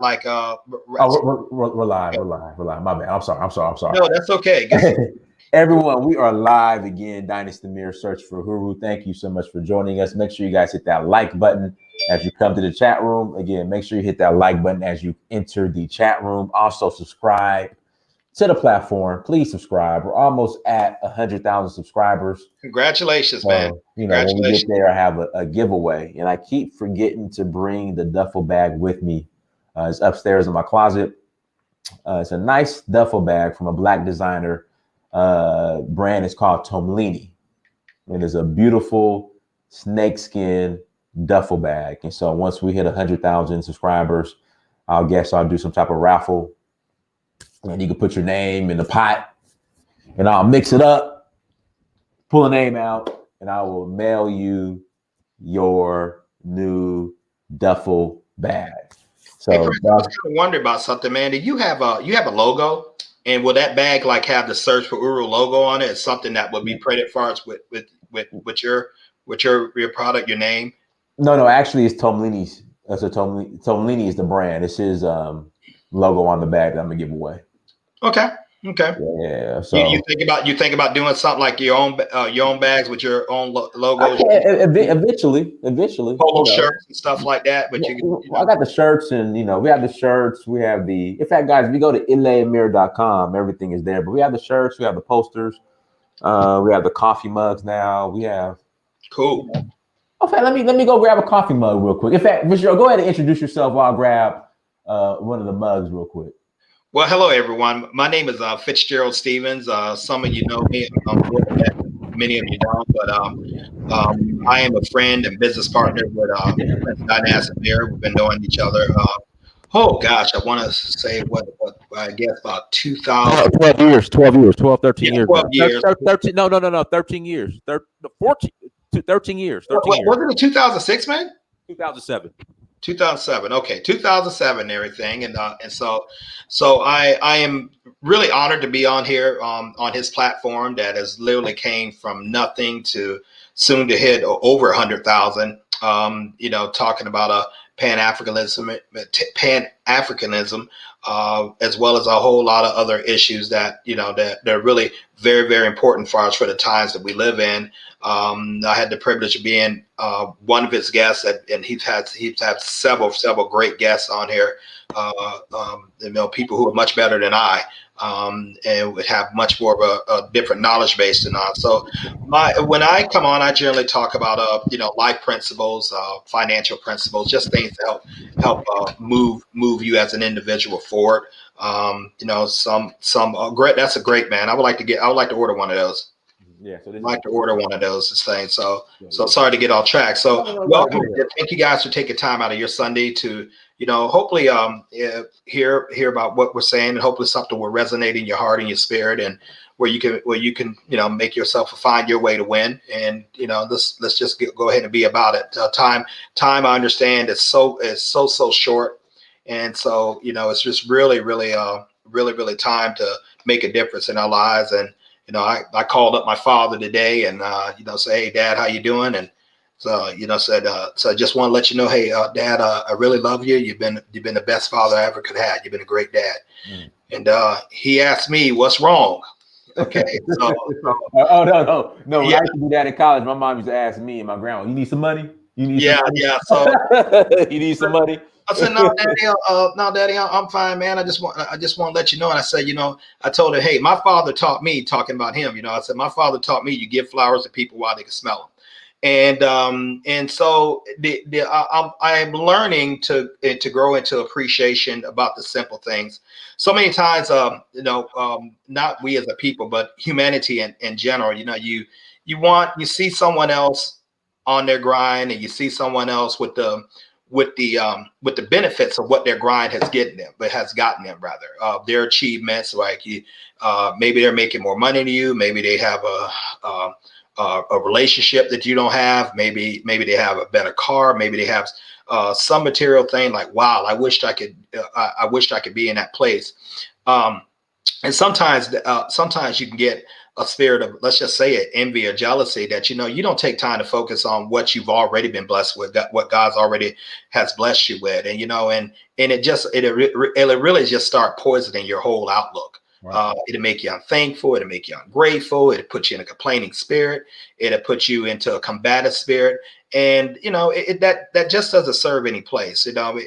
like Oh, we're live. We're live. We're live. My bad. I'm sorry. no, that's okay. Good. Everyone, we are live again. Dynasty Mirror Search for Huru. Thank you so much for joining us. Make sure you guys hit that like button as you come to the chat room. Again, make sure you hit that like button as you enter the chat room. Also, subscribe to the platform. Please subscribe. We're almost at 100,000 subscribers. Congratulations, man. So, when we get Congratulations. there, I have a giveaway. And I keep forgetting to bring the duffel bag with me. It's upstairs in my closet. It's a nice duffel bag from a black designer. Brand is called Tomlini. It is a beautiful snakeskin duffel bag. And so once we hit 100,000 subscribers, I'll do some type of raffle. And you can put your name in the pot and I'll mix it up, pull a name out, and I will mail you your new duffel bag. So Hey, Chris, I was kind of wondering about something, man. Do you have a logo? And will that bag like have the Search for Uru logo on it? It's something that would be printed for us with your product, your name. no, actually it's Tomlini's. So Tomlini is the brand. It's his logo on the bag that I'm gonna give away. Okay. Okay. Yeah. So you think about doing something like your own bags with your own logos, eventually, polo shirts and stuff like that. But I got the shirts, and we have the shirts. We have in fact, guys, if you go to ilayamir.com, everything is there. But we have the shirts, we have the posters, we have the coffee mugs now. We have cool. Okay, let me go grab a coffee mug real quick. In fact, Fitzgerald, go ahead and introduce yourself while I grab one of the mugs real quick. Well, hello everyone. My name is Fitzgerald Stevens. Some of you know me, many of you don't, but I am a friend and business partner with Dynasty Mirror. We've been knowing each other. Oh gosh, I want to say what I guess about 2000. 12 years, 13 years. 12 years. 13, no, 13 years. 13 years. Wasn't it 2006, man? 2007. 2007. Okay, 2007 and everything, and so I am really honored to be on here on his platform that has literally came from nothing to soon to hit over 100,000. Talking about a Pan-Africanism, as well as a whole lot of other issues that they're really very, very important for us for the times that we live in. I had the privilege of being one of his guests, and he's had several great guests on here. People who are much better than I, and would have much more of a different knowledge base than us. So, when I come on, I generally talk about life principles, financial principles, just things to help move you as an individual forward. Great. That's a great, man. I would like to order one of those. Yeah, so I'd like to order one of those things. So sorry to get off track. So welcome. Thank you guys for taking time out of your Sunday to, hopefully hear about what we're saying, and hopefully something will resonate in your heart and your spirit, and where you can make yourself find your way to win. And let's just go ahead and be about it. Time I understand is so short, and so it's just really time to make a difference in our lives. And I called up my father today and, say, hey, Dad, how you doing? And so, said, so I just want to let you know, hey, Dad, I really love you. You've been the best father I ever could have. You've been a great dad. Mm. And he asked me, what's wrong? Okay. So, no. When I used to do that in college, my mom used to ask me and my grandma, you need some money? You need some money? So you need some money? I said, no, Daddy, I'm fine, man. I just want to let you know. And I said, I told her, hey, my father taught me, talking about him, I said, my father taught me you give flowers to people while they can smell them. And so I am learning to grow into appreciation about the simple things. So many times, not we as a people, but humanity in general, you see someone else on their grind, and you see someone else with the benefits of what their grind has gotten them rather, their achievements. Like maybe they're making more money than you. Maybe they have a relationship that you don't have. Maybe they have a better car. Maybe they have some material thing like, wow, I wished I could be in that place. And sometimes you can get a spirit of, let's just say it, envy or jealousy, that, you know, you don't take time to focus on what you've already been blessed with, what God's already has blessed you with. And, you know, and it'll really just start poisoning your whole outlook. Right. It'll make you unthankful. It'll make you ungrateful. It'll put you in a complaining spirit. It'll put you into a combative spirit. And, you know, that just doesn't serve any place. You know,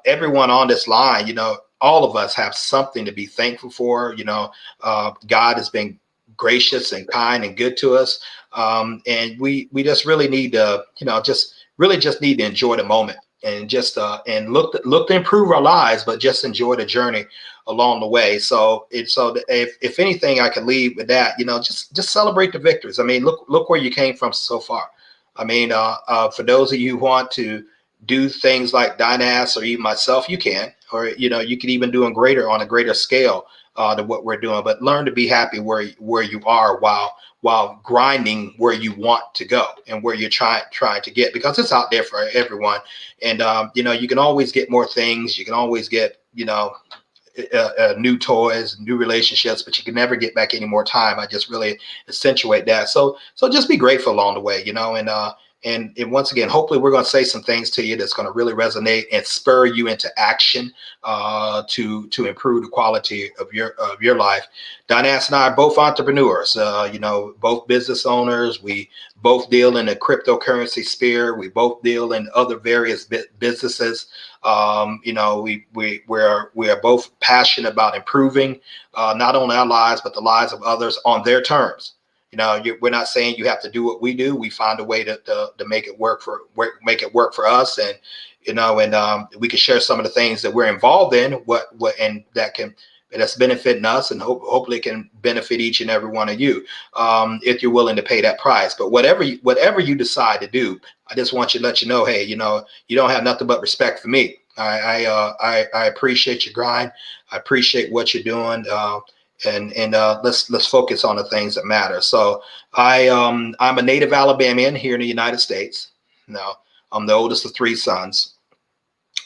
everyone on this line, you know, all of us have something to be thankful for. You know, God has been gracious and kind and good to us. And we just really need to, you know, just need to enjoy the moment, and just and look to improve our lives, but just enjoy the journey along the way. So if anything, I could leave with that, you know, just celebrate the victories. I mean, look where you came from so far. I mean, for those of you who want to do things like Dynas or even myself, you can, or, you know, you can even do on a greater scale than what we're doing. But learn to be happy where you are, while grinding where you want to go and where you're trying to get, because it's out there for everyone. And you know, you can always get more things. You can always get, you know, new toys, new relationships, but you can never get back any more time. I just really accentuate that. So just be grateful along the way, you know, and once again, hopefully we're going to say some things to you that's going to really resonate and spur you into action to improve the quality of your life. Dynas and I are both entrepreneurs, you know, both business owners. We both deal in the cryptocurrency sphere. We both deal in other various businesses. You know, we are both passionate about improving not only our lives, but the lives of others on their terms. You know, we're not saying you have to do what we do. We find a way to make it work for us, and, you know, and we can share some of the things that we're involved in, and that's benefiting us, and hopefully it can benefit each and every one of you, if you're willing to pay that price. But whatever you decide to do, I just want you to let you know, hey, you know, you don't have nothing but respect for me. I appreciate your grind. I appreciate what you're doing. And let's focus on the things that matter. So I'm a native Alabamian here in the United States. Now, I'm the oldest of three sons.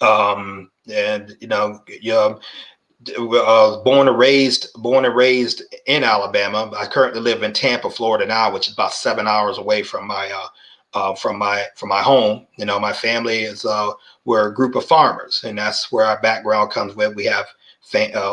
And, you know, born and raised in Alabama. I currently live in Tampa, Florida now, which is about 7 hours away from my home. You know, my family we're a group of farmers, and that's where our background comes with. We have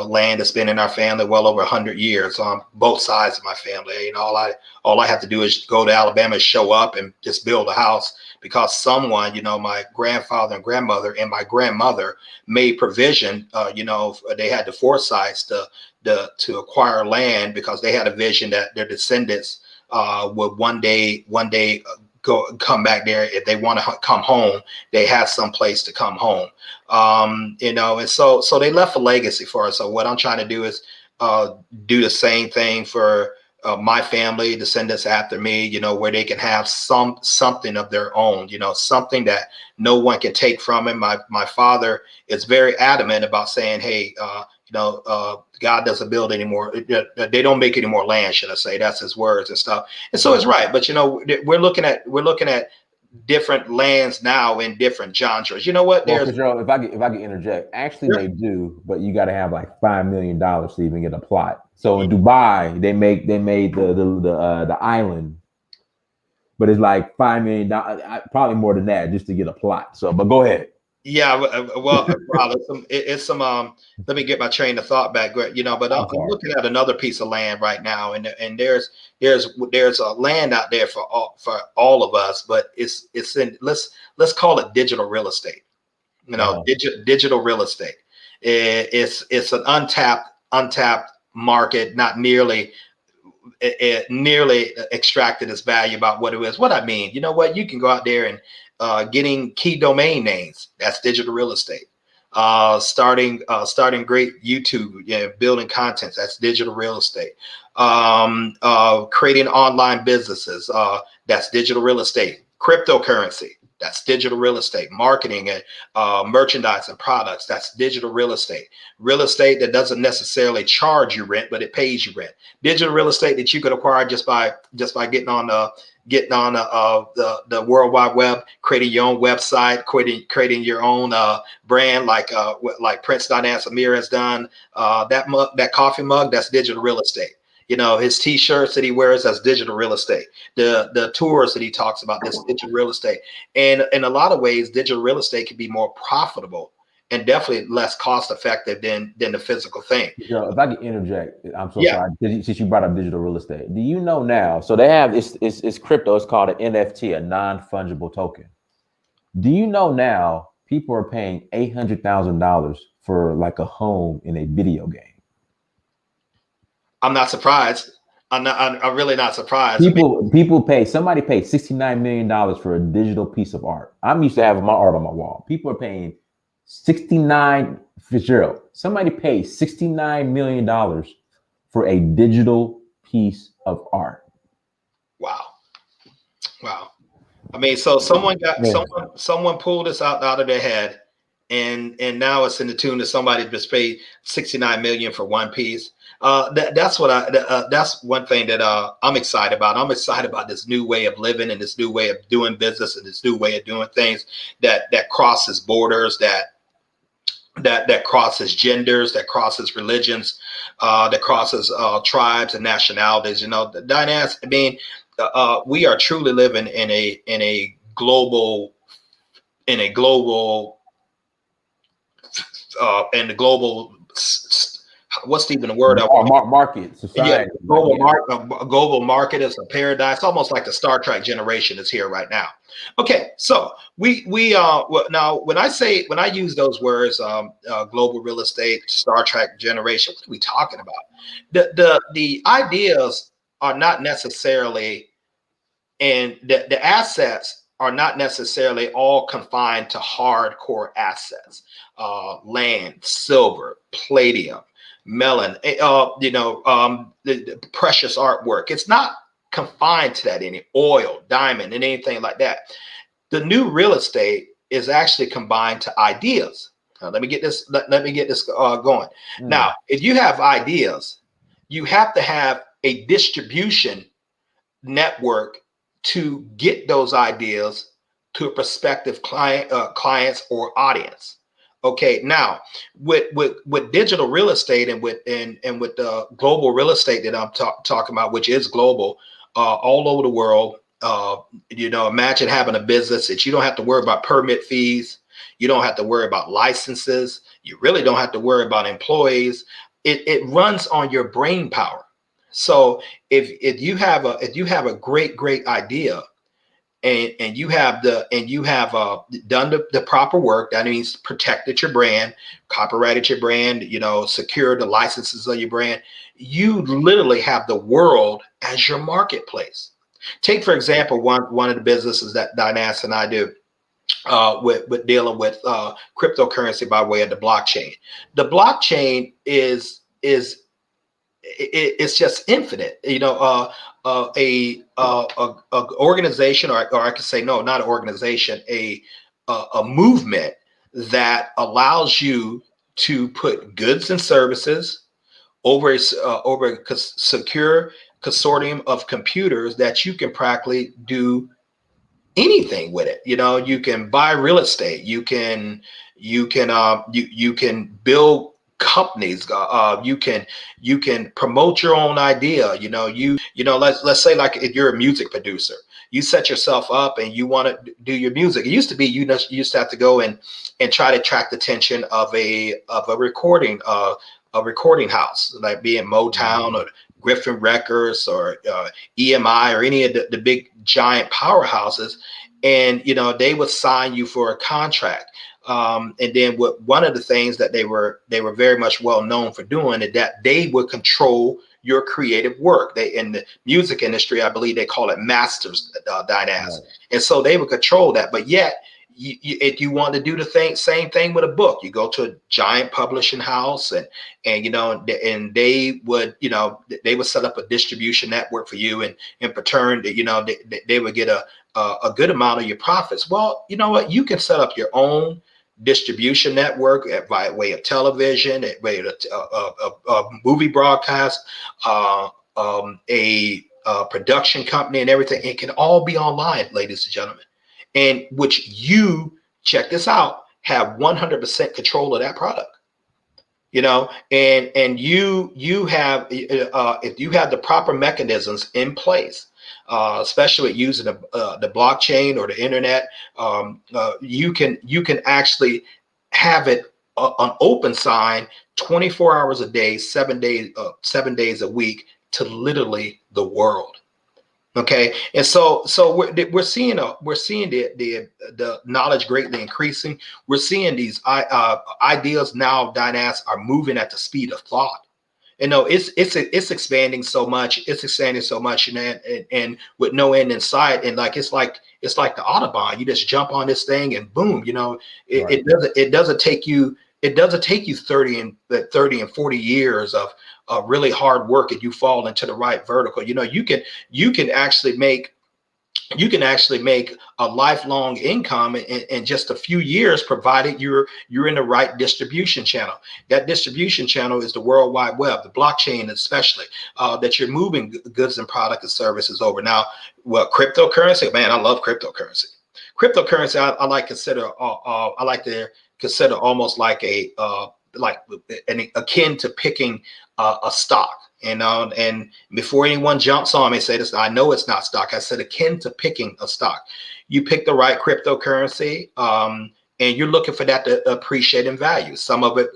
land that's been in our family well over 100 years on both sides of my family. You know, all I have to do is go to Alabama, show up, and just build a house, because someone, you know, my grandfather and grandmother and my grandmother made provision. You know, they had the foresights to acquire land, because they had a vision that their descendants would one day come back there. If they want to come home, they have some place to come home. You know, and so they left a legacy for us. So what I'm trying to do is do the same thing for my family, descendants after me, you know, where they can have something of their own, you know, something that no one can take from him. My father is very adamant about saying, hey, you know, God doesn't build anymore. They don't make any more land, should I say? That's his words and stuff. And so it's right. But, you know, we're looking at different lands now in different genres. You know what? Well, Fitzgerald, if I could interject, actually sure. They do, but you got to have like $5 million to even get a plot. So in Dubai, they made the island, but it's like $5 million, probably more than that, just to get a plot. So, but go ahead. Yeah, well, it's some. Let me get my train of thought back. You know, but I'm looking at another piece of land right now, and there's a land out there for all of us, but it's in, let's call it digital real estate. You know, digital real estate. It's an untapped market, not nearly extracted its value about what it is. What I mean, you know what? You can go out there and getting key domain names. That's digital real estate. Starting great YouTube, building content. That's digital real estate. Creating online businesses. That's digital real estate. Cryptocurrency. That's digital real estate. Marketing and merchandise and products. That's digital real estate. Real estate that doesn't necessarily charge you rent, but it pays you rent. Digital real estate that you could acquire just by getting on the World Wide Web, creating your own website, creating your own brand, like Prince Dynas Amir has done. That coffee mug, that's digital real estate. You know, his T-shirts that he wears, that's digital real estate. The tours that he talks about, that's digital real estate. And in a lot of ways, digital real estate can be more profitable and definitely less cost effective than the physical thing. Joe, if I could interject, I'm so Yeah. sorry. Since you brought up digital real estate, do you know now? So they have it's crypto. It's called an NFT, a non-fungible token. Do you know now people are paying $800,000 for like a home in a video game? I'm not surprised. I'm really not surprised. Somebody paid $69 million for a digital piece of art. I'm used to having my art on my wall. People are paying 69 Fitzgerald. Somebody paid $69 million for a digital piece of art. Wow. Wow. I mean, so someone pulled this out of their head, and now it's in the tune that somebody just paid 69 million for one piece. That's one thing that I'm excited about. I'm excited about this new way of living and this new way of doing business and this new way of doing things that crosses borders, that crosses genders, that crosses religions, that crosses tribes and nationalities. You know, the dynamics. I mean, we are truly living in a global what's even the word? Market society. Yeah, global market is a paradise, almost like the Star Trek generation is here right now. Okay, so now when I use those words, global real estate, Star Trek generation, what are we talking about? The ideas are not necessarily, and the assets are not necessarily all confined to hardcore assets, land, silver, palladium, melon, the precious artwork. It's not confined to that, any oil, diamond, and anything like that. The new real estate is actually combined to ideas. Now, let me get this going. Now, if you have ideas, you have to have a distribution network to get those ideas to a prospective clients or audience. Okay, now with digital real estate and with the global real estate that I'm talking about, which is global, all over the world. Imagine having a business that you don't have to worry about permit fees, you don't have to worry about licenses, you really don't have to worry about employees. It runs on your brain power. So if you have a great idea, and you have done the proper work, that means protected your brand, copyrighted your brand, secured the licenses of your brand, you literally have the world as your marketplace. Take, for example, one of the businesses that Dynas and I do, with dealing with cryptocurrency by way of the blockchain. The blockchain is it's just infinite. A organization, or I could say, no, not an organization, a movement that allows you to put goods and services over a secure consortium of computers that you can practically do anything with it. You can buy real estate, you can build companies, you can promote your own idea. Let's say, like, if you're a music producer, you set yourself up and you want to do your music. It used to be you used to have to go and try to attract the attention of a recording house, like being Motown or Griffin Records or EMI or any of the big giant powerhouses, and they would sign you for a contract. And then one of the things that they were very much well known for doing is that they would control your creative work. They, in the music industry, I believe they call it masters dynamics. Right. And so they would control that. But yet, if you want to do the same thing with a book, you go to a giant publishing house, and they would set up a distribution network for you, and in return, they would get a good amount of your profits. Well, you know what? You can set up your own distribution network by way of television, way of a movie broadcast, a production company, and everything. It can all be online, ladies and gentlemen, and which you, check this out, have 100% control of that product. and you have if you have the proper mechanisms in place, especially using the blockchain or the internet, you can actually have it an open sign 24 hours a day, 7 days a week to literally the world. Okay, and so we're seeing the knowledge greatly increasing. We're seeing these ideas now, Dynas, are moving at the speed of thought. It's expanding so much. It's expanding so much, and with no end in sight. And it's like the Autobahn. You just jump on this thing, and boom. Right. It doesn't take you 30 and 40 years of really hard work, and you fall into the right vertical. You can actually make a lifelong income in just a few years, provided you're in the right distribution channel. That distribution channel is the World Wide Web, the blockchain, especially that you're moving goods and product and services over. Now, well, cryptocurrency, man, I love cryptocurrency. Cryptocurrency, I like to consider almost like akin to picking a stock. And before anyone jumps on me and say this, I know it's not stock. I said akin to picking a stock. You pick the right cryptocurrency, and you're looking for that to appreciate in value. Some of it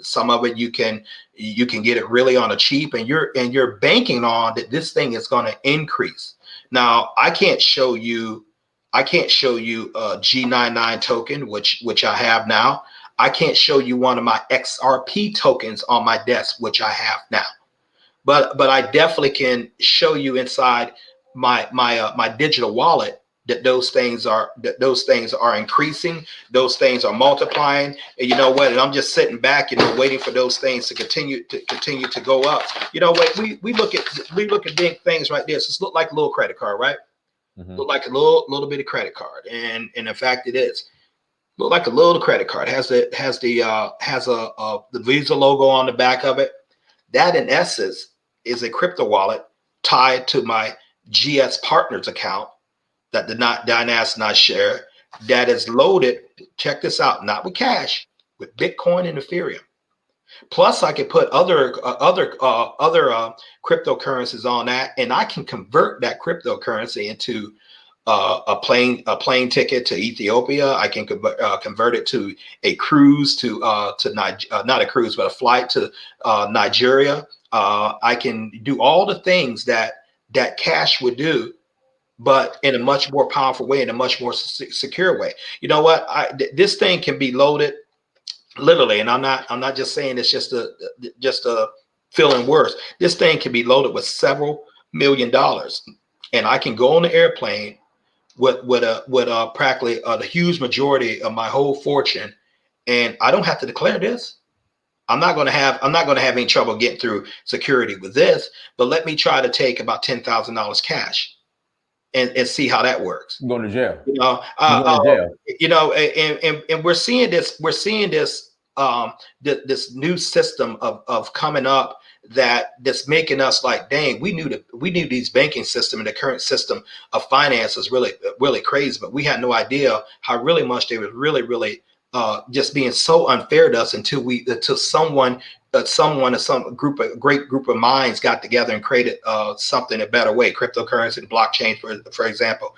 you can get it really on a cheap, and you're banking on that this thing is going to increase. Now, I can't show you a G99 token, which I have now. I can't show you one of my XRP tokens on my desk, which I have now. But I definitely can show you inside my digital wallet that those things are increasing, those things are multiplying. And you know what? And I'm just sitting back, waiting for those things to continue to go up. We look at big things right there. So it look like a little credit card, right? Mm-hmm. Look like a little bit of credit card, and in fact it is. Look like a little credit card. Has the Visa logo on the back of it. That in essence is a crypto wallet tied to my GS Partners account that the Dynas not share, that is loaded. Check this out, not with cash, with Bitcoin and Ethereum. Plus, I could put other cryptocurrencies on that, and I can convert that cryptocurrency into a plane ticket to Ethiopia. I can convert it to a cruise to not a cruise, but a flight to Nigeria. I can do all the things that cash would do, but in a much more powerful way, in a much more secure way. You know what? This thing can be loaded literally, and I'm not just saying it's just a feeling worse. This thing can be loaded with several $1 million, and I can go on the airplane with practically the huge majority of my whole fortune, and I don't have to declare this. I'm not going to have any trouble getting through security with this. But let me try to take about $10,000 cash and see how that works. Going to jail. And we're seeing this. This new system of coming up that's making us like, dang, we knew these banking system and the current system of finance is really crazy, but we had no idea how really much they was really just being so unfair to us until someone or some great group of minds got together and created something a better way, cryptocurrency and blockchain, for example.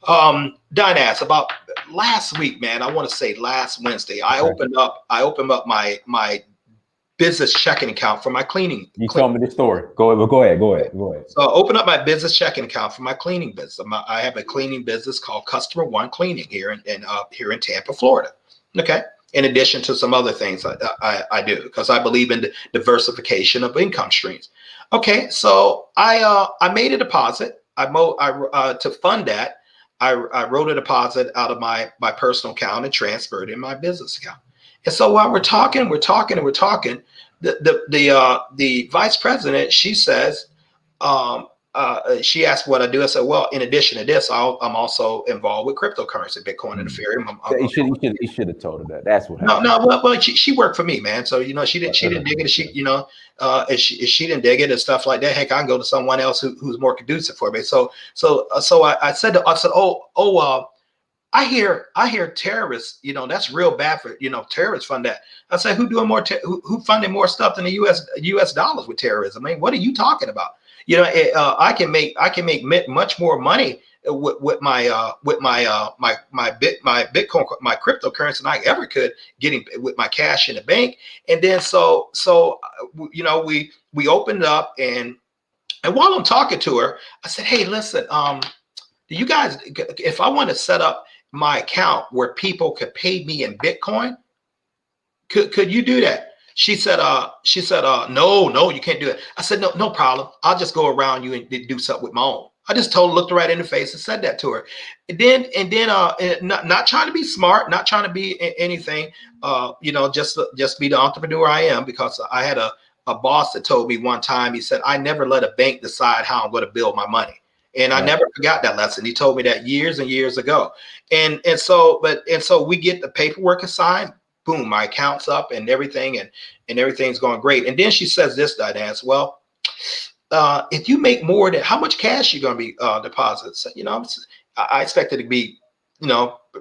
Dynas, about last week, man, I want to say last Wednesday, I opened up my business checking account for my cleaning. You told me this story. Go ahead. So I opened up my business checking account for my cleaning business. I have a cleaning business called Customer One Cleaning here in Tampa, Florida. Okay. In addition to some other things I do, because I believe in the diversification of income streams. Okay. So I made a deposit. To fund that, I wrote a deposit out of my personal account and transferred in my business account. And so while we're talking, the vice president, she says, she asked what I do. I said, well, in addition to this, I'm also involved with cryptocurrency, Bitcoin and Ethereum. You should have told her that. That's what happened. No. Well, she worked for me, man. So she didn't dig it. If she didn't dig it and stuff like that, heck, I can go to someone else who's more conducive for me. So I said, I hear terrorists, that's real bad for, terrorists fund that. I say, who doing more, who funding more stuff than the US dollars with terrorism? I mean, what are you talking about? I can make much more money with my Bitcoin, my cryptocurrency than I ever could getting with my cash in the bank. And then we opened up, and while I'm talking to her, I said, hey, listen, do you guys, if I want to set up my account where people could pay me in Bitcoin, could you do that? She said, no, you can't do it. I said, no problem. I'll just go around you and do something with my own. I just looked her right in the face and said that to her. And then, not trying to be smart, not trying to be anything, just be the entrepreneur I am, because I had a boss that told me one time, he said, I never let a bank decide how I'm going to build my money. And I never forgot that lesson. He told me that years and years ago. And so we get the paperwork assigned, boom, my account's up and everything, and everything's going great. And then she says this, Diane, well, if you make more than, how much cash you going to be deposited? So, I expect it to be,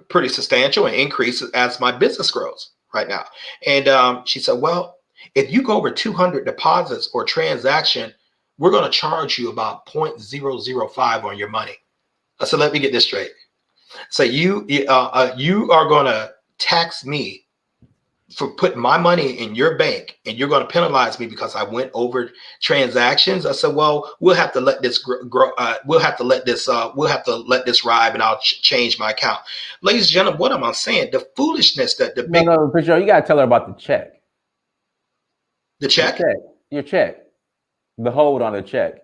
pretty substantial and increase as my business grows right now. And she said, well, if you go over 200 deposits or transaction, we're going to charge you about 0.005 on your money. I said, let me get this straight. So you are going to tax me for putting my money in your bank, and you're going to penalize me because I went over transactions. I said, well, we'll have to let this grow. We'll have to let this ride, and I'll change my account. Ladies and gentlemen, what am I saying? The foolishness that the big. No, Fitzgerald, you got to tell her about the check. The check? Your check. The hold on the check.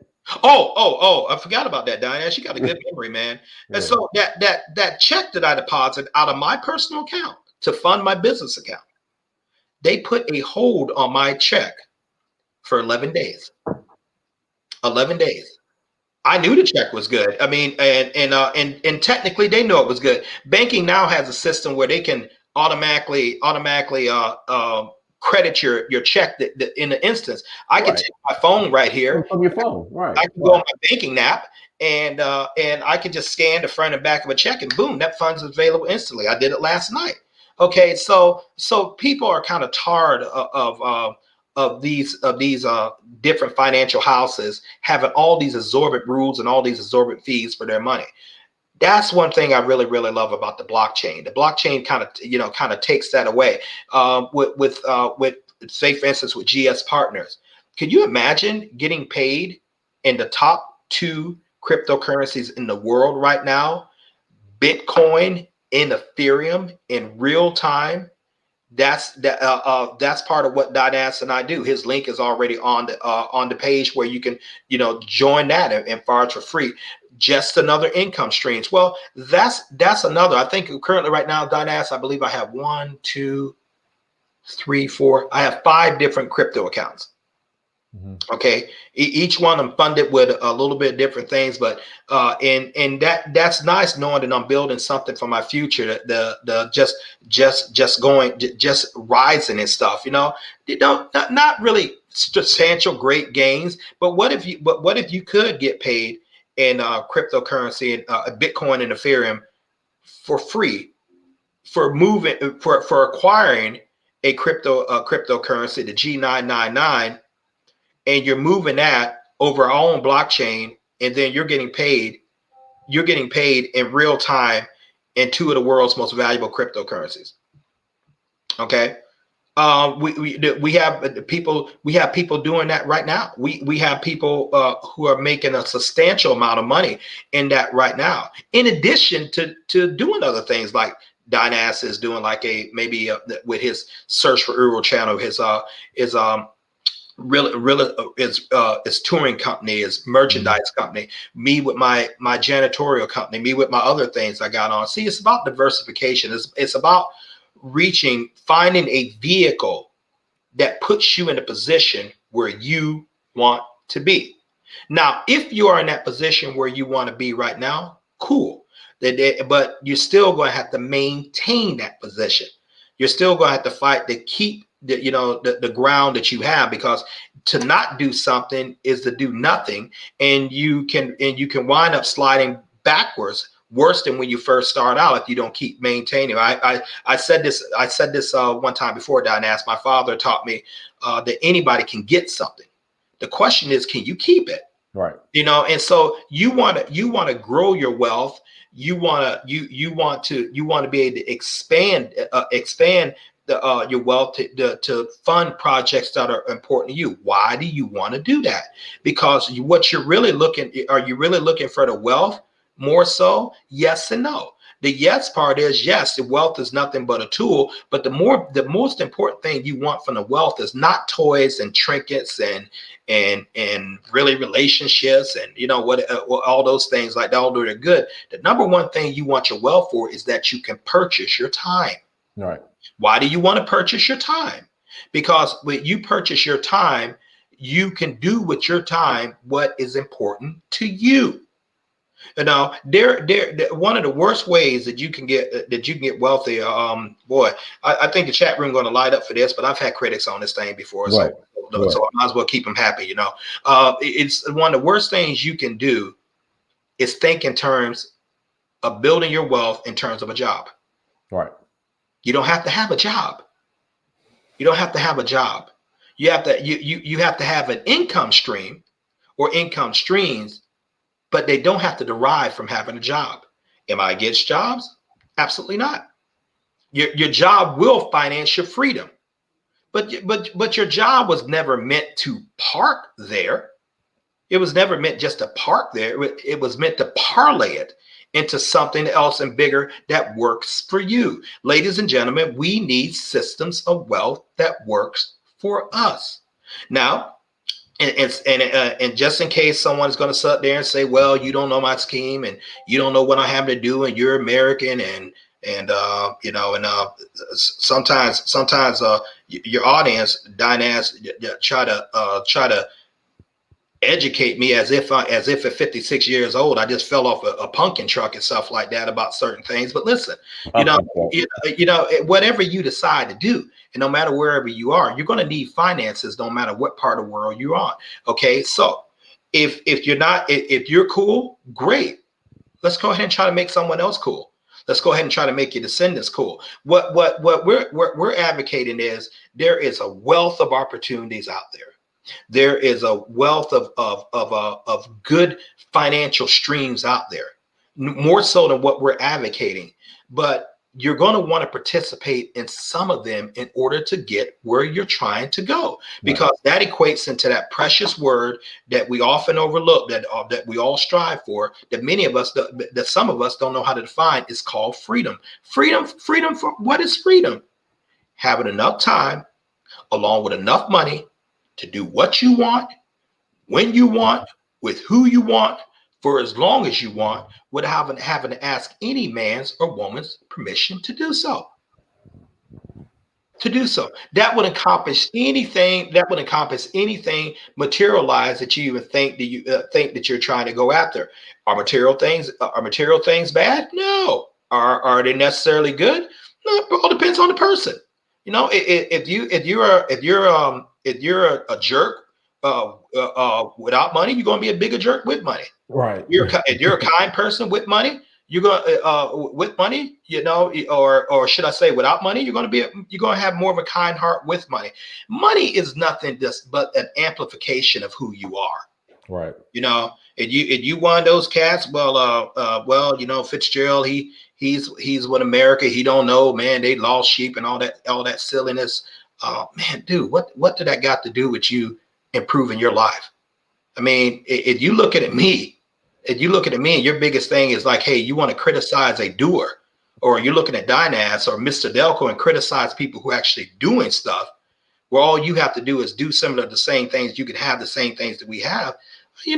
Oh! I forgot about that, Diane. She got a good memory, man. Yeah. And so that check that I deposited out of my personal account to fund my business account, they put a hold on my check for 11 days. 11 days. I knew the check was good. I mean, and technically they know it was good. Banking now has a system where they can automatically credit your check that in the instance. I can take my phone right here from your phone, right? I can go on my banking app, and I can just scan the front and back of a check, and boom, that fund's available instantly. I did it last night. Okay, so people are kind of tired of these different financial houses having all these exorbitant rules and all these exorbitant fees for their money. That's one thing I really, really love about the blockchain. The blockchain kind of takes that away. With say, for instance, with GS Partners, could you imagine getting paid in the top 2 cryptocurrencies in the world right now, Bitcoin and Ethereum, in real time? That's part of what Dinas and I do. His link is already on the page where you can join that and charge for free. Just another income streams. Well, that's another. I think currently right now, Dinas, I believe I have 1, 2, 3, 4. I have 5 different crypto accounts. Mm-hmm. Okay, each one I'm funded with a little bit different things, but and that's nice knowing that I'm building something for my future. The just rising and stuff. Not really substantial great gains, but what if you could get paid in cryptocurrency and Bitcoin and Ethereum for free for acquiring a cryptocurrency, the G999. And you're moving that over our own blockchain, and then you're getting paid in real time in 2 of the world's most valuable cryptocurrencies. Okay. We have people doing that right now. We have people who are making a substantial amount of money in that right now, in addition to doing other things like Dinas is doing, like with his Search for Uro channel, his it's touring company, is merchandise company, me with my janitorial company, me with my other things I got on. See, it's about diversification. It's about finding a vehicle that puts you in a position where you want to be. Now, if you are in that position where you want to be right now, cool. But you're still going to have to maintain that position. You're still going to have to fight to keep the ground that you have, because to not do something is to do nothing, and you can wind up sliding backwards worse than when you first start out if you don't keep maintaining. I said this one time before, Don, asked my father taught me that anybody can get something. The question is, can you keep it? Right. And so you want to grow your wealth. You want to be able to expand your wealth to fund projects that are important to you. Why do you want to do that? Because what you're really are you really looking for the wealth more so? Yes and no. The yes part is yes, the wealth is nothing but a tool, but the most important thing you want from the wealth is not toys and trinkets and really relationships and all those things like that. Although they're good, the number one thing you want your wealth for is that you can purchase your time. Right. Why do you want to purchase your time? Because when you purchase your time, you can do with your time what is important to you. One of the worst ways that you can get wealthy. Boy, I think the chat room going to light up for this, but I've had critics on this thing before, right. So I might as well keep them happy. It's one of the worst things you can do is think in terms of building your wealth in terms of a job. Right. You don't have to have a job. You don't have to have a job. You have to have an income stream or income streams, but they don't have to derive from having a job. Am I against jobs? Absolutely not. Your job will finance your freedom, but your job was never meant to park there. It was never meant just to park there. It was meant to parlay it into something else and bigger that works for you. Ladies and gentlemen, we need systems of wealth that works for us. Now, and just in case someone's going to sit there and say, well, you don't know my scheme and you don't know what I have to do and you're American and sometimes your audience, Dinaz, try to educate me as if at 56 years old I just fell off a pumpkin truck and stuff like that about certain things. But listen, whatever you decide to do, and no matter wherever you are, you're going to need finances no matter what part of the world you're on. Okay, so if you're cool, great. Let's go ahead and try to make someone else cool. Let's go ahead and try to make your descendants cool. What we're advocating is there is a wealth of opportunities out there. There is a wealth of good financial streams out there, more so than what we're advocating. But you're going to want to participate in some of them in order to get where you're trying to go, because that equates into that precious word that we often overlook, that we all strive for, that many of us, that some of us don't know how to define. Is called freedom. Freedom for what is freedom? Having enough time, along with enough money, to do what you want, when you want, with who you want, for as long as you want, without having to ask any man's or woman's permission to do so. That would encompass anything. That would encompass anything materialized that you even think that you're trying to go after. Are material things bad? No. Are they necessarily good? No. It all depends on the person. If you're a jerk without money, you're going to be a bigger jerk with money. Right. If you're a kind person with money, you're going with money, or should I say without money, you're going to have more of a kind heart with money. Money is nothing but an amplification of who you are. Right. If you one of those cats, Fitzgerald, he's with America. He don't know, man, they lost sheep and all that silliness. Man, dude, what did that got to do with you improving your life? I mean, if you look at me and your biggest thing is like, hey, you want to criticize a doer, or you're looking at Dynas or Mr. Delco and criticize people who are actually doing stuff, where all you have to do is do similar to the same things. You can have the same things that we have. The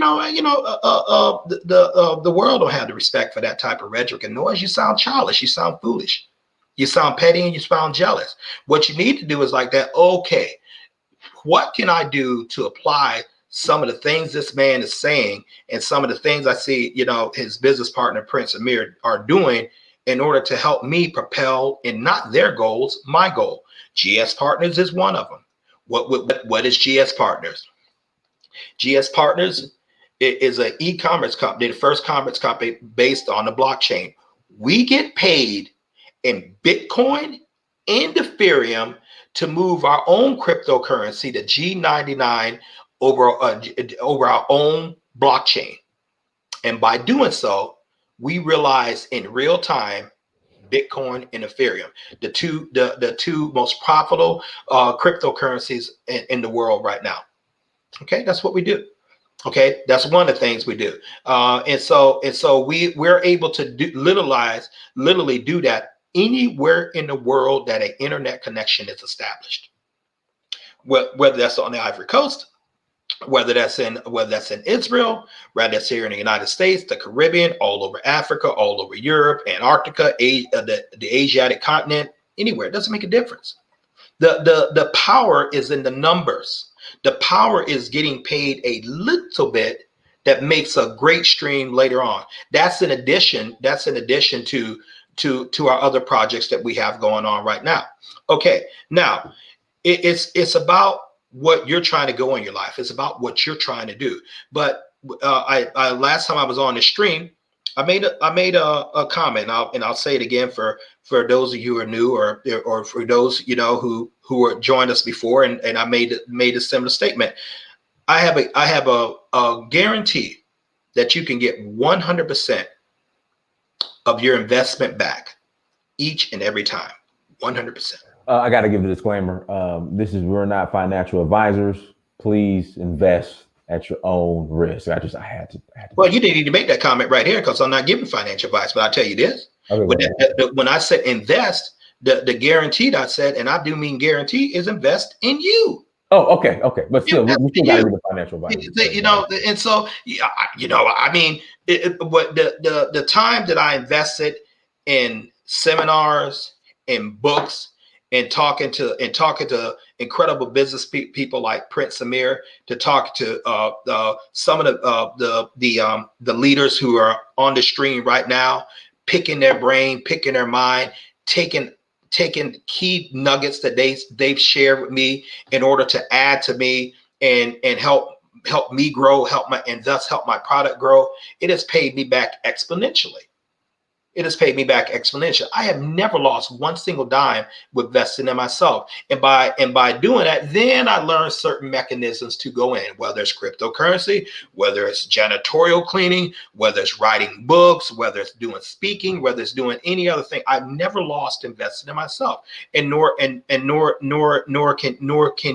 world don't have the respect for that type of rhetoric and noise. You sound childish. You sound foolish. You sound petty and you sound jealous. What you need to do is like that. Okay, what can I do to apply some of the things this man is saying and some of the things I see, his business partner, Prince Amir, are doing in order to help me propel in not their goals, my goal. GS Partners is one of them. What is GS Partners? GS Partners is an e-commerce company, the first commerce company based on the blockchain. We get paid in Bitcoin and Ethereum to move our own cryptocurrency, the G99, over our own blockchain. And by doing so, we realize in real time Bitcoin and Ethereum, the two most profitable cryptocurrencies in the world right now. Okay, that's what we do. Okay, that's one of the things we do, and so we're able to literally do that anywhere in the world that an internet connection is established. Whether that's on the Ivory Coast, whether that's in Israel, whether that's here in the United States, the Caribbean, all over Africa, all over Europe, Antarctica, the Asiatic continent, anywhere. It doesn't make a difference. The power is in the numbers. The power is getting paid a little bit that makes a great stream later on. That's in addition to our other projects that we have going on right now. Okay, now it's about what you're trying to go in your life. It's about what you're trying to do. But I last time I was on the stream, I made a comment, and I'll say it again for those of you who are new, or for those who were joined us before, and I made a similar statement. I have a guarantee that you can get 100% of your investment back each and every time. 100%. I got to give the disclaimer. We're not financial advisors. Please invest at your own risk. I had to. Well, you didn't need to make that comment right here, because I'm not giving financial advice. But I'll tell you this: when I said invest, the guaranteed I said, and I do mean guarantee, is invest in you. Oh, okay. But still, we still got to give the financial advice. And so I mean, what the time that I invested in seminars, in books, and talking to incredible business people like Prince Amir, to talk to some of the leaders who are on the stream right now, picking their brain, picking their mind, taking key nuggets that they've shared with me in order to add to me and help me grow, and thus help my product grow. It has paid me back exponentially. It has paid me back exponentially. I have never lost one single dime with investing in myself. And by doing that, then I learned certain mechanisms to go in, whether it's cryptocurrency, whether it's janitorial cleaning, whether it's writing books, whether it's doing speaking, whether it's doing any other thing. I've never lost investing in myself. And nor can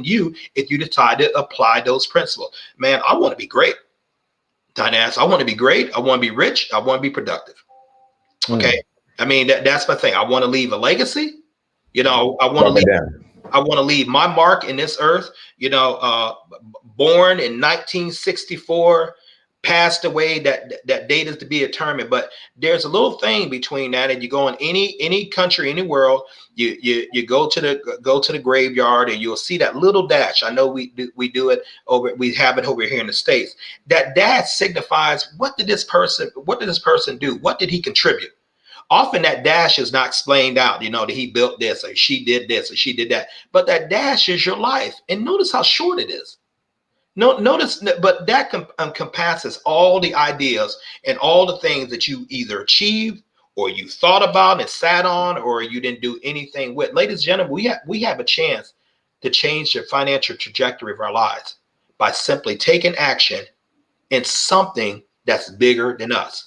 you if you decide to apply those principles. Man, I want to be great. Dynas, I want to be great. I want to be rich. I want to be productive. Okay. I mean, that's my thing. I want to leave a legacy. I want to leave my mark in this earth. Born in 1964, passed away. That date is to be determined. But there's a little thing between that, and you go in any country, any world. You go to the graveyard, and you'll see that little dash. I know we do it over. We have it over here in the States. That dash signifies what did this person do? What did he contribute? Often that dash is not explained out, that he built this, or she did this, or she did that. But that dash is your life. And notice how short it is. But that encompasses all the ideas and all the things that you either achieved, or you thought about and sat on, or you didn't do anything with. Ladies and gentlemen, we have a chance to change the financial trajectory of our lives by simply taking action in something that's bigger than us.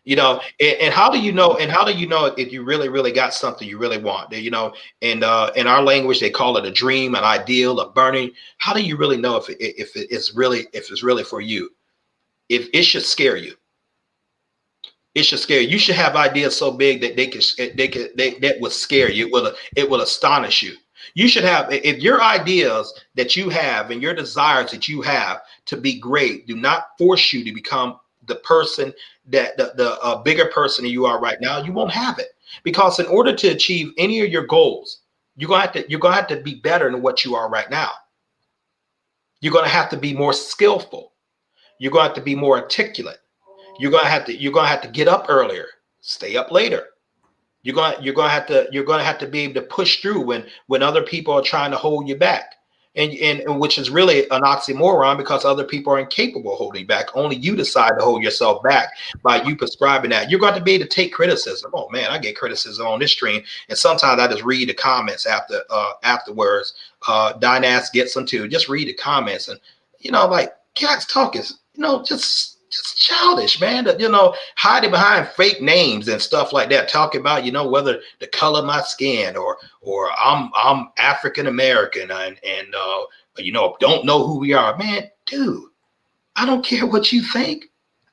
And how do you know? And how do you know if you really, really got something you really want? In our language, they call it a dream, an ideal, a burning. How do you really know if it's really for you? If it should scare you. It should scare you. You should have ideas so big that that will scare you. It will astonish you. You should have, if your ideas that you have and your desires that you have to be great do not force you to become the person that the bigger person that you are right now, you won't have it. Because in order to achieve any of your goals, you're gonna have to be better than what you are right now. You're gonna have to be more skillful. You're gonna have to be more articulate. You're gonna have to get up earlier, stay up later. You're gonna have to be able to push through when other people are trying to hold you back. and which is really an oxymoron because other people are incapable of holding back. Only you decide to hold yourself back by you prescribing that. You're going to be able to take criticism. Oh man, I get criticism on this stream, and sometimes I just read the comments afterwards. Dynas gets them too. Just read the comments, and like cats talk is just childish, man. Hiding behind fake names and stuff like that, talking about whether the color of my skin or I'm African American and don't know who we are. Man, dude, I don't care what you think.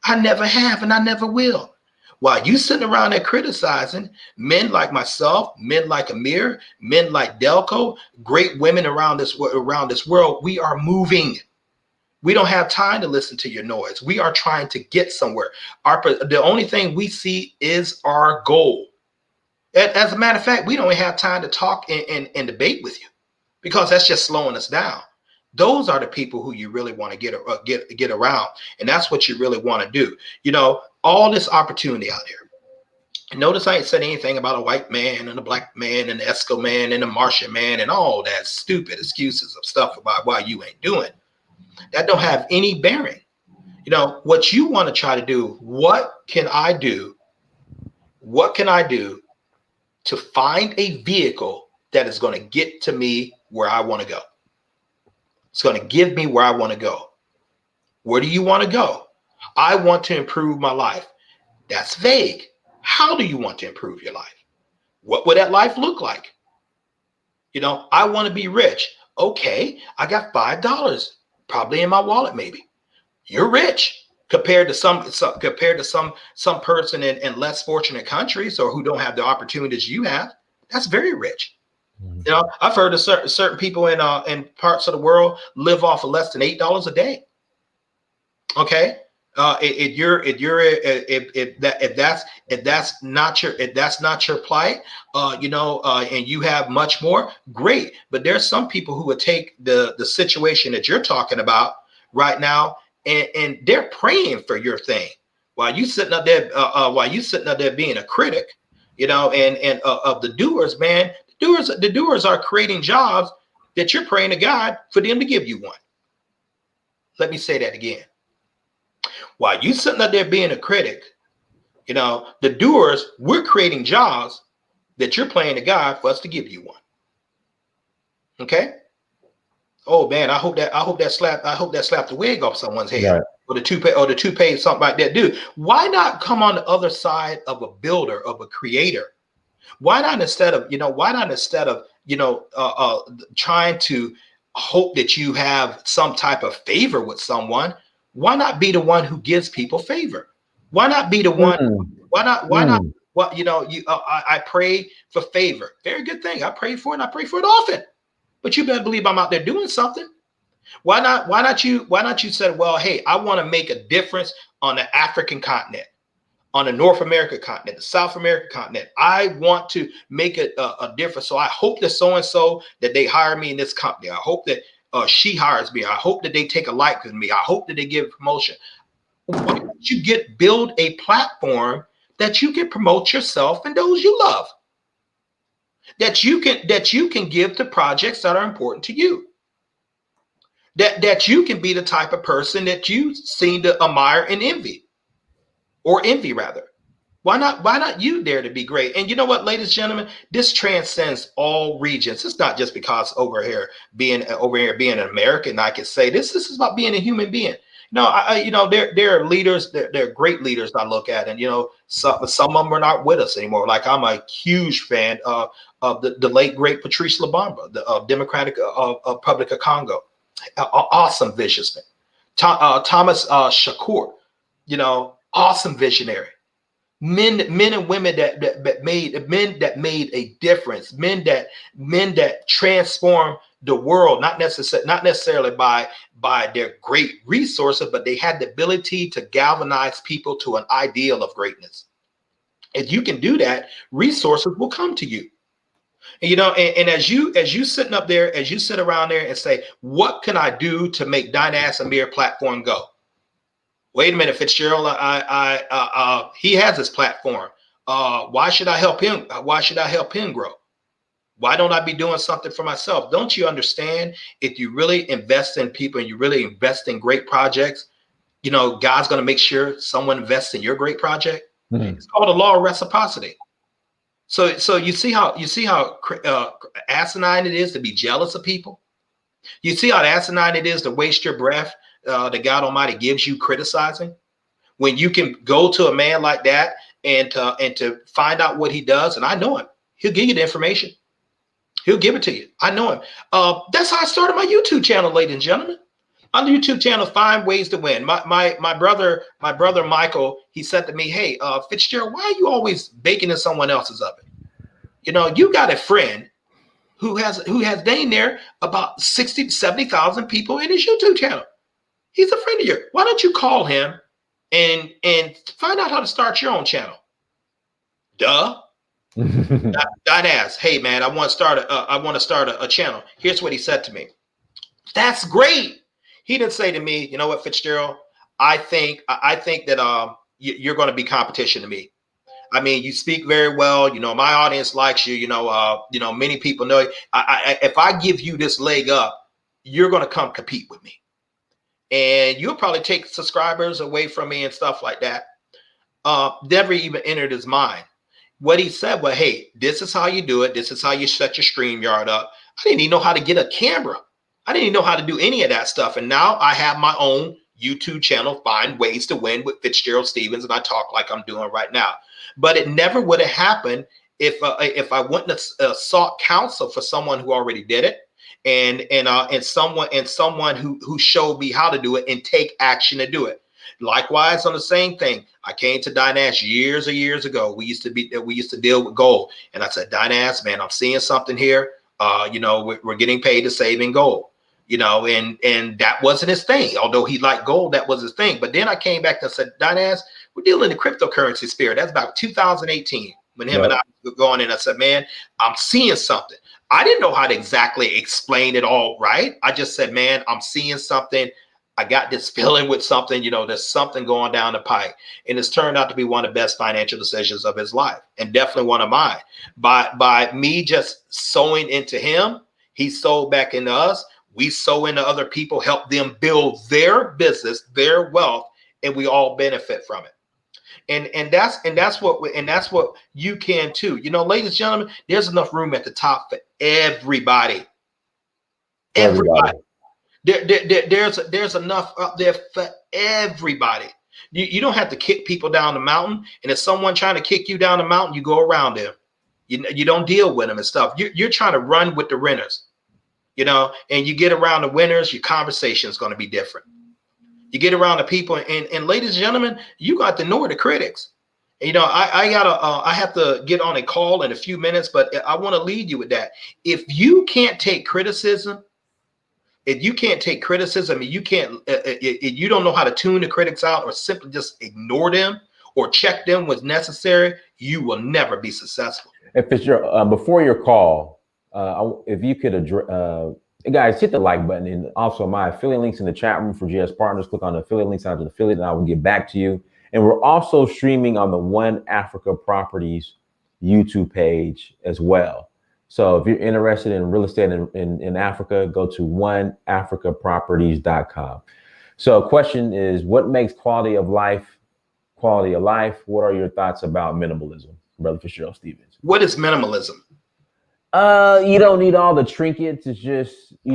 I never have and I never will. While you sitting around there criticizing men like myself, men like Amir, men like Delco, great women around this world, we are moving. We don't have time to listen to your noise. We are trying to get somewhere. The only thing we see is our goal. As a matter of fact, we don't have time to talk and debate with you because that's just slowing us down. Those are the people who you really want to get around, and that's what you really want to do. All this opportunity out there. And notice I ain't said anything about a white man and a black man and the Esco man and the Martian man and all that stupid excuses of stuff about why you ain't doing. That don't have any bearing. What you want to try to do, what can I do? What can I do to find a vehicle that is going to get to me where I want to go? It's going to give me where I want to go. Where do you want to go? I want to improve my life. That's vague. How do you want to improve your life? What would that life look like? I want to be rich. Okay, I got $5 probably in my wallet. Maybe you're rich compared to some person in less fortunate countries or who don't have the opportunities you have. That's very rich. I've heard of certain people in parts of the world live off of less than $8 a day. Okay, if that's not your plight, and you have much more, great. But there's some people who would take the situation that you're talking about right now, and they're praying for your thing while you sitting up there, being a critic, and of the doers, man. The doers are creating jobs that you're praying to God for them to give you one. Let me say that again. While you sitting up there being a critic, the doers, we're creating jobs that you're praying to God for us to give you one. Okay. Oh man, I hope that slapped the wig off someone's head, right. or the toupee, something like that. Dude, why not come on the other side of a builder, of a creator? Why not instead of trying to hope that you have some type of favor with someone? Why not be the one who gives people favor? Why not be the one? Why not? What I pray for favor. Very good thing. I pray for it. And I pray for it often. But you better believe I'm out there doing something. Why not you say, well, hey, I want to make a difference on the African continent, on the North America continent, the South America continent. I want to make a difference. So I hope that so-and-so that they hire me in this company. I hope that she hires me. I hope that they take a like with me. I hope that they give a promotion. Why don't you build a platform that you can promote yourself and those you love? That you can give to projects that are important to you. That you can be the type of person that you seem to admire and envy rather. Why not you dare to be great? And you know what, ladies and gentlemen, this transcends all regions. It's not just because over here being an American, I can say this is about being a human being. No, there are leaders, there are great leaders I look at, and some of them are not with us anymore. Like I'm a huge fan of the late great Patrice Lumumba, the Democratic Republic of Congo, awesome visionary. Thomas Shakur, awesome visionary. Men and women that made a difference, men that transformed the world, not necessarily by their great resources, but they had the ability to galvanize people to an ideal of greatness. If you can do that, resources will come to you. And as you sitting up there, as you sit around there and say, what can I do to make Dynas Amir platform go? Wait a minute, Fitzgerald. He has his platform. Why should I help him? Why should I help him grow? Why don't I be doing something for myself? Don't you understand? If you really invest in people and you really invest in great projects, you know, God's going to make sure someone invests in your great project. Mm-hmm. It's called the law of reciprocity. So you see how asinine it is to be jealous of people. You see how asinine it is to waste your breath that God Almighty gives you criticizing, when you can go to a man like that and to find out what he does. And I know him. He'll give you the information. He'll give it to you. I know him. That's how I started my YouTube channel, ladies and gentlemen. On the YouTube channel, Find Ways to Win. My brother Michael, he said to me, "Hey, Fitzgerald, why are you always baking in someone else's oven? You know, you got a friend who has dang near about 60 to 70,000 people in his YouTube channel. He's a friend of yours. Why don't you call him and find out how to start your own channel?" Duh. I'd ask, "Hey man, I want to start a channel." Here's what he said to me. "That's great." He didn't say to me, "You know what, Fitzgerald, I think that you're going to be competition to me. I mean, you speak very well. You know, my audience likes you. You know, many people know you. If I give you this leg up, you're going to come compete with me, and you'll probably take subscribers away from me and stuff like that." Never even entered his mind. What he said was, "Hey, this is how you do it. This is how you set your StreamYard up." I didn't even know how to get a camera. I didn't even know how to do any of that stuff. And now I have my own YouTube channel, Find Ways to Win with Fitzgerald Stevens, and I talk like I'm doing right now. But it never would have happened if I wouldn't have sought counsel for someone who already did it, and someone who showed me how to do it and take action to do it. Likewise, on the same thing, I came to Dynash years and years ago. We used to deal with gold, and I said, "Dynash, man, I'm seeing something here. We're getting paid to save in gold." You know, and that wasn't his thing. Although he liked gold, that was his thing. But then I came back and said, "Dynash, we're dealing in the cryptocurrency spirit." That's about 2018 when him and I were going in. I said, "Man, I'm seeing something." I didn't know how to exactly explain it all right. I just said, "Man, I'm seeing something. I got this feeling with something, you know, there's something going down the pike." And it's turned out to be one of the best financial decisions of his life, and definitely one of mine. By me just sowing into him, he sowed back into us. We sow into other people, help them build their business, their wealth, and we all benefit from it. And that's what you can too. You know, ladies and gentlemen, there's enough room at the top for everybody. Everybody. There's enough up there for everybody. You don't have to kick people down the mountain. And if someone trying to kick you down the mountain, you go around them. You don't deal with them and stuff. You're trying to run with the renters. You know, and you get around the winners, your conversation is going to be different. You get around the people, and ladies and gentlemen, you got to know the critics. And, you know, I have to get on a call in a few minutes, but I want to lead you with that. If you can't take criticism, and you don't know how to tune the critics out, or simply just ignore them or check them when necessary, you will never be successful. If it's before your call, if you could address, guys, hit the like button, and also my affiliate links in the chat room for GS Partners. Click on the affiliate links out to the affiliate, and I will get back to you. And we're also streaming on the One Africa Properties YouTube page as well. So if you're interested in real estate in Africa, go to oneafricaproperties.com. So question is, what makes quality of life? What are your thoughts about minimalism, Brother Fitzgerald Stevens? What is minimalism? You don't need all the trinkets. You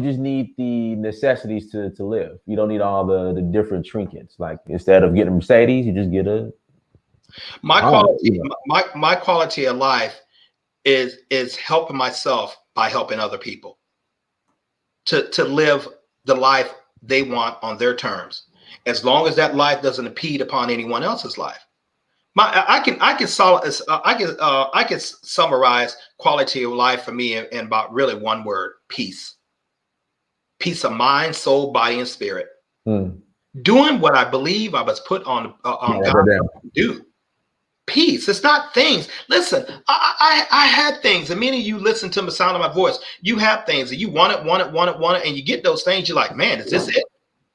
just need the necessities to live. You don't need all the different trinkets. Like, instead of getting a Mercedes, you just get a my quality of life is helping myself by helping other people to live the life they want on their terms, as long as that life doesn't impede upon anyone else's life. I can summarize quality of life for me in about really one word: peace. Peace of mind, soul, body, and spirit. Doing what I believe I was put on God to do. Peace. It's not things. Listen, I had things, and many of you listen to the sound of my voice. You have things, and you want it, and you get those things. You're like, man, is this it?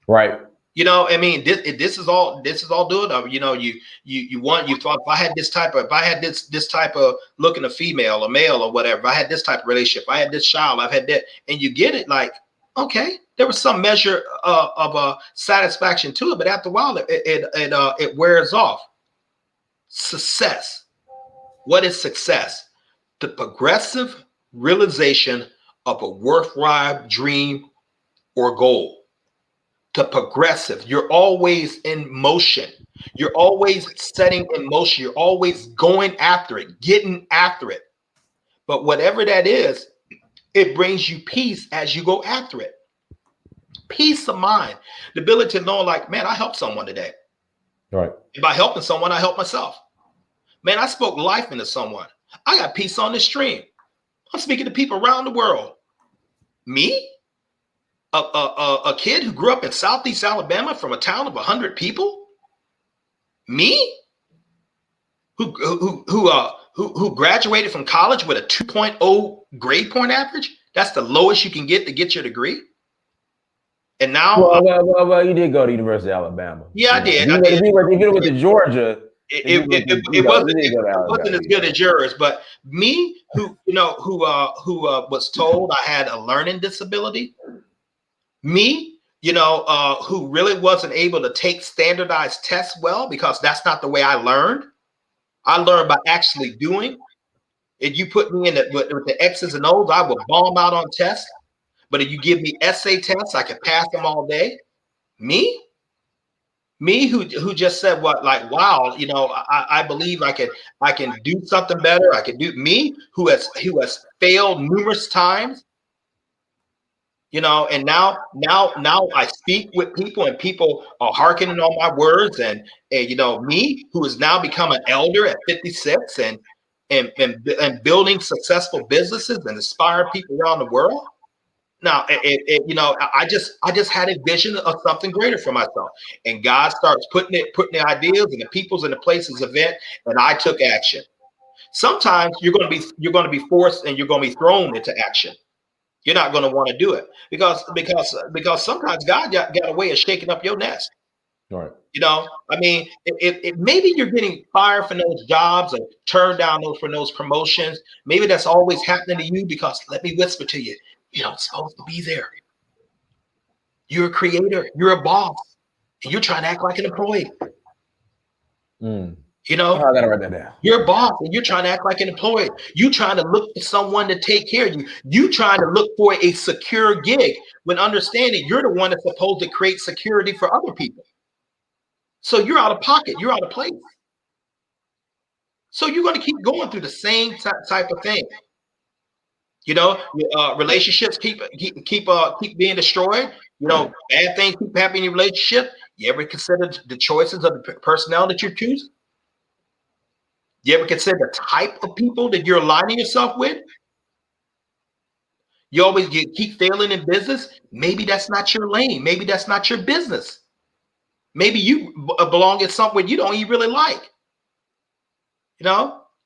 Right. You know, I mean, this is all doing. You know, you thought, if I had this type of looking a female, a male, or whatever. If I had this type of relationship, I had this child, I've had that, and you get it. Like, okay, there was some measure of satisfaction to it, but after a while, it wears off. Success. What is success? The progressive realization of a worthwhile dream or goal. To progressive, you're always in motion. You're always setting in motion. You're always going after it, getting after it. But whatever that is, it brings you peace as you go after it. Peace of mind, the ability to know, like, man, I helped someone today. Right. By helping someone, I help myself. Man, I spoke life into someone. I got peace on this stream. I'm speaking to people around the world. Me? A kid who grew up in Southeast Alabama from a town of 100 people? Me? Who graduated from college with a 2.0 grade point average? That's the lowest you can get to get your degree. And now, well, you did go to University of Alabama. Yeah, I did. If you went to Georgia, it wasn't as good as yours. But me, who was told I had a learning disability. Me, who really wasn't able to take standardized tests well, because that's not the way I learned. I learned by actually doing. If you put me in with the X's and O's, I would bomb out on tests. But if you give me essay tests, I could pass them all day. Me who just said what, like, wow, I believe I can do something better. I can do. Me who has failed numerous times. And now I speak with people, and people are hearkening on my words, and me who has now become an elder at 56 and building successful businesses and inspire people around the world. Now, I just had a vision of something greater for myself, and God starts putting the ideas and the peoples and the places event, and I took action. Sometimes you're going to be forced, and you're going to be thrown into action. You're not going to want to do it because sometimes God got a way of shaking up your nest. Right. I mean, if maybe you're getting fired from those jobs or turned down for those promotions, maybe that's always happening to you because, let me whisper to you, you're not supposed to be there. You're a creator. You're a boss. And you're trying to act like an employee. I gotta write that down. You're a boss and you're trying to act like an employee. You're trying to look for someone to take care of you. You're trying to look for a secure gig when understanding you're the one that's supposed to create security for other people. So you're out of pocket. You're out of place. So you're going to keep going through the same type of thing. Relationships keep being destroyed. Bad things keep happening in your relationship. You ever consider the choices of the personnel that you're choosing? You ever consider the type of people that you're aligning yourself with? You keep failing in business. Maybe that's not your lane. Maybe that's not your business. Maybe you belong in somewhere you don't even really like.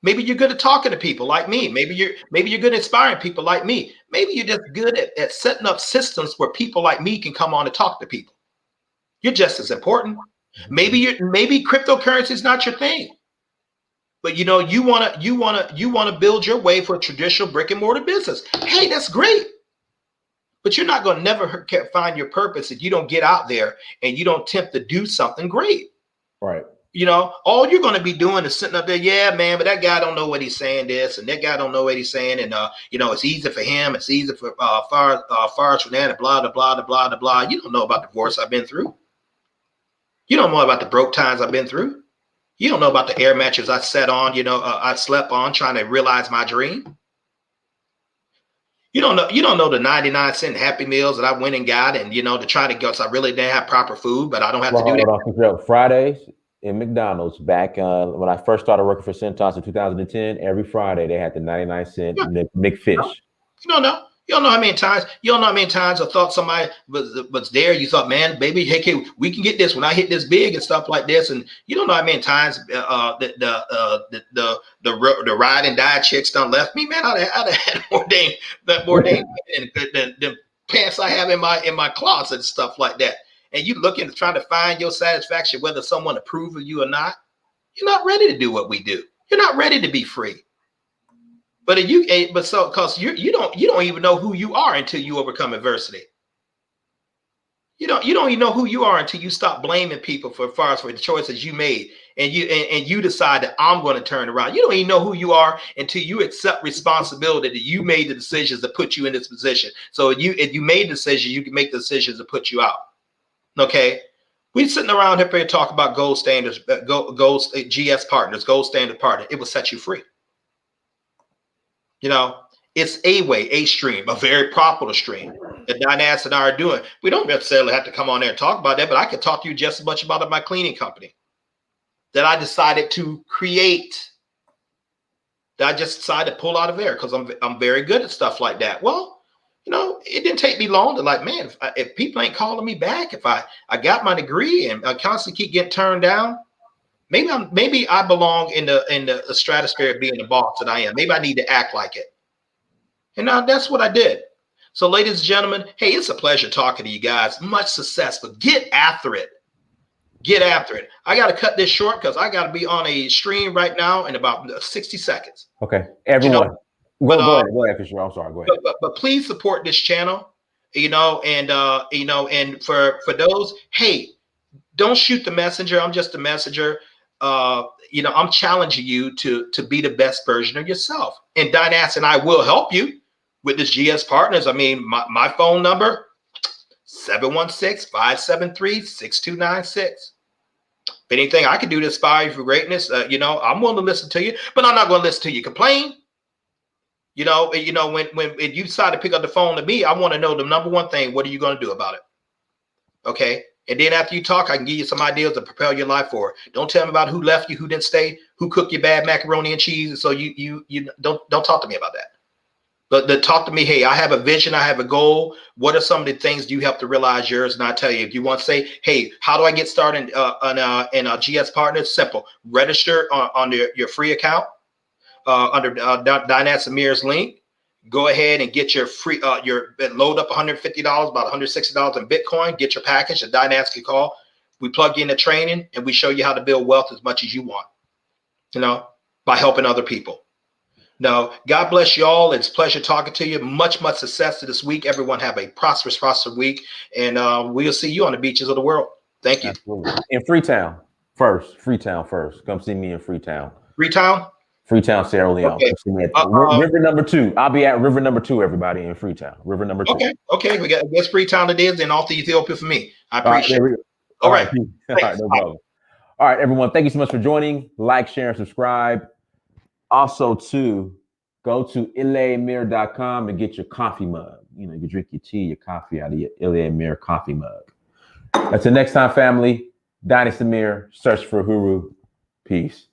Maybe you're good at talking to people like me. Maybe you're good at inspiring people like me. Maybe you're just good at setting up systems where people like me can come on and talk to people. You're just as important. Maybe cryptocurrency is not your thing. But you want to build your way for a traditional brick and mortar business. Hey, that's great. But you're not going to never find your purpose if you don't get out there and you don't attempt to do something great. Right. All you're going to be doing is sitting up there. Yeah, man, but that guy don't know what he's saying this, and that guy don't know what he's saying. And, it's easy for him. It's easy for far from that, and blah, blah, blah, blah, blah, blah. You don't know about the divorce I've been through. You don't know about the broke times I've been through. You don't know about the air mattress I sat on, I slept on trying to realize my dream. You don't know the 99-cent Happy Meals that I went and got, and to try to go. So I really didn't have proper food, but I don't have to do that. Fridays in McDonald's back when I first started working for Centos in 2010, every Friday they had the 99-cent McFish. No. You don't know how many times I thought somebody was there. You thought, man, baby, hey, we can get this when I hit this big and stuff like this. And you don't know how many times the ride and die chicks done left me, man. I'd have had more than pants I have in my closet and stuff like that. and you looking trying to find your satisfaction, whether someone approves of you or not, you're not ready to do what we do. You're not ready to be free. But because you don't even know who you are until you overcome adversity. You don't even know who you are until you stop blaming people for the choices you made, and you decide that I'm going to turn around. You don't even know who you are until you accept responsibility that you made the decisions that put you in this position. So if you made decisions, you can make the decisions that put you out. Okay, we sitting around here to talk about gold standards, GS partners, gold standard partner. It will set you free. You know, it's a stream, a very popular stream that Dynas and I are doing. We don't necessarily have to come on there and talk about that, but I can talk to you just as much about my cleaning company that I decided to create. That I just decided to pull out of there because I'm very good at stuff like that. Well, you know, it didn't take me long to like, man, if people ain't calling me back, if I got my degree and I constantly keep getting turned down, maybe I belong in the stratosphere of being the boss that I am. Maybe I need to act like it. And now that's what I did. So ladies and gentlemen, hey, it's a pleasure talking to you guys. Much success, but get after it. Get after it. I got to cut this short because I got to be on a stream right now in about 60 seconds. Okay, everyone. Go ahead, for sure. I'm sorry. Go ahead. But please support this channel, and for those, hey, don't shoot the messenger. I'm just a messenger. I'm challenging you to be the best version of yourself. And Dynas and I will help you with this GS Partners. I mean, my phone number, 716-573-6296. If anything I can do to inspire you for greatness, I'm willing to listen to you, but I'm not going to listen to you complain. When you decide to pick up the phone to me, I want to know the number one thing. What are you going to do about it? Okay. And then after you talk, I can give you some ideas to propel your life forward. Don't tell me about who left you, who didn't stay, who cooked your bad macaroni and cheese. And so you don't talk to me about that. But talk to me. Hey, I have a vision. I have a goal. What are some of the things you have to realize yours? And I tell you, if you want to say, hey, how do I get started in GS Partners? Simple. Register on your free account under Dynas Amir's link. Go ahead and get your free, load up $150, about $160 in Bitcoin. Get your package. The Dynas can call. We plug you in the training and we show you how to build wealth as much as you want, by helping other people. Now, God bless you all. It's a pleasure talking to you. Much success to this week. Everyone have a prosperous week. And we'll see you on the beaches of the world. Thank you. Absolutely. In Freetown first. Come see me in Freetown. Freetown, Sierra Leone. Okay. River number 2. I'll be at River number 2, everybody, in Freetown. River number 2. Okay. We got West Freetown it is, and off to Ethiopia for me. I appreciate it. All right. All right, no problem. All right, everyone. Thank you so much for joining. Like, share, and subscribe. Also, go to ileamir.com and get your coffee mug. You can drink your tea, your coffee out of your Ile Amir coffee mug. Until next time, family. Dynas Amir, search for Huru. Peace.